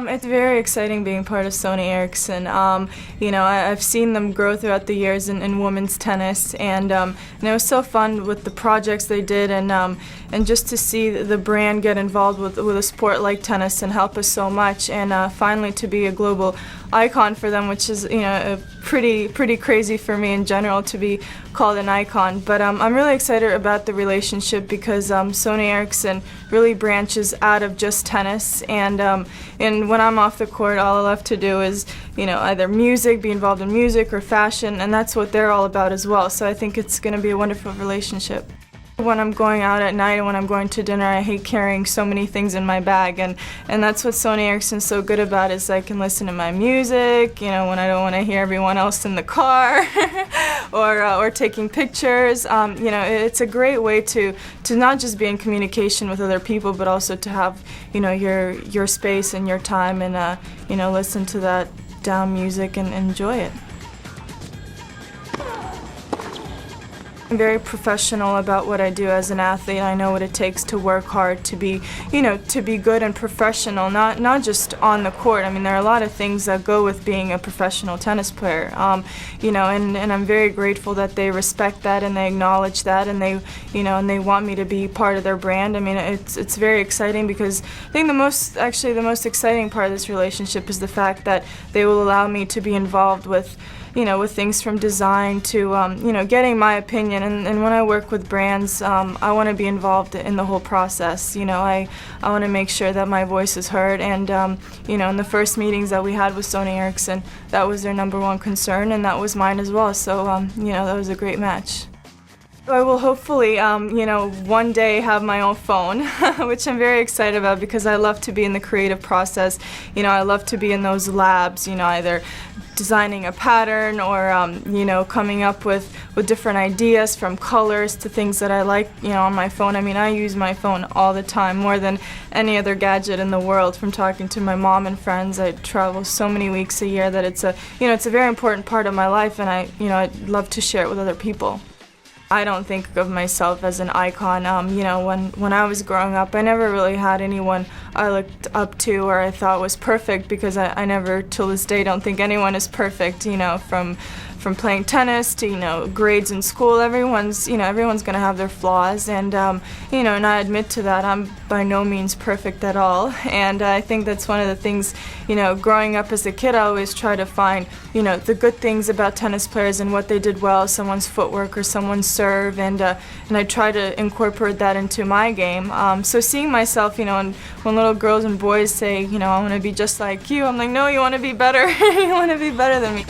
It's very exciting being part of Sony Ericcson. You know, I've seen them grow throughout the years in women's tennis, and it was so fun with the projects they did, and just to see the brand get involved with a sport like tennis and help us so much, and finally to be a global icon for them, which is, you know, pretty crazy for me in general to be called an icon. But I'm really excited about the relationship because Sony Ericcson really branches out of just tennis, and when I'm off the court, all I love to do is, you know, either music, be involved in music, or fashion, and that's what they're all about as well. So I think it's going to be a wonderful relationship. When I'm going out at night and when I'm going to dinner, I hate carrying so many things in my bag, and that's what Sony Ericsson's so good about, is I can listen to my music, you know, when I don't want to hear everyone else in the car, or taking pictures. You know, it's a great way to not just be in communication with other people, but also to have, you know, your space and your time, and you know, listen to that down music and enjoy it. I'm very professional about what I do as an athlete. I know what it takes to work hard, to be, you know, to be good and professional, not just on the court. I mean, there are a lot of things that go with being a professional tennis player, you know, and I'm very grateful that they respect that and they acknowledge that, and they, you know, and they want me to be part of their brand. I mean, it's very exciting because I think the most exciting part of this relationship is the fact that they will allow me to be involved with, you know, with things from design to, you know, getting my opinion. And when I work with brands, I want to be involved in the whole process. You know, I want to make sure that my voice is heard. And, you know, in the first meetings that we had with Sony Ericcson, that was their #1 concern, and that was mine as well. So, you know, that was a great match. I will hopefully, you know, one day have my own phone, which I'm very excited about because I love to be in the creative process. You know, I love to be in those labs, you know, either designing a pattern or, you know, coming up with different ideas, from colors to things that I like, you know, on my phone. I mean, I use my phone all the time, more than any other gadget in the world, from talking to my mom and friends. I travel so many weeks a year that it's a, you know, it's a very important part of my life, and you know, I'd love to share it with other people. I don't think of myself as an icon. You know, when I was growing up, I never really had anyone I looked up to or I thought was perfect, because I never, till this day, don't think anyone is perfect. You know, from playing tennis to, you know, grades in school, everyone's gonna have their flaws, and you know, and I admit to that. I'm by no means perfect at all, and I think that's one of the things, you know, growing up as a kid, I always try to find, you know, the good things about tennis players and what they did well, someone's footwork or someone's serve, and I try to incorporate that into my game. So seeing myself, you know, and when little girls and boys say, you know, I want to be just like you, I'm like, no, you want to be better. You want to be better than me.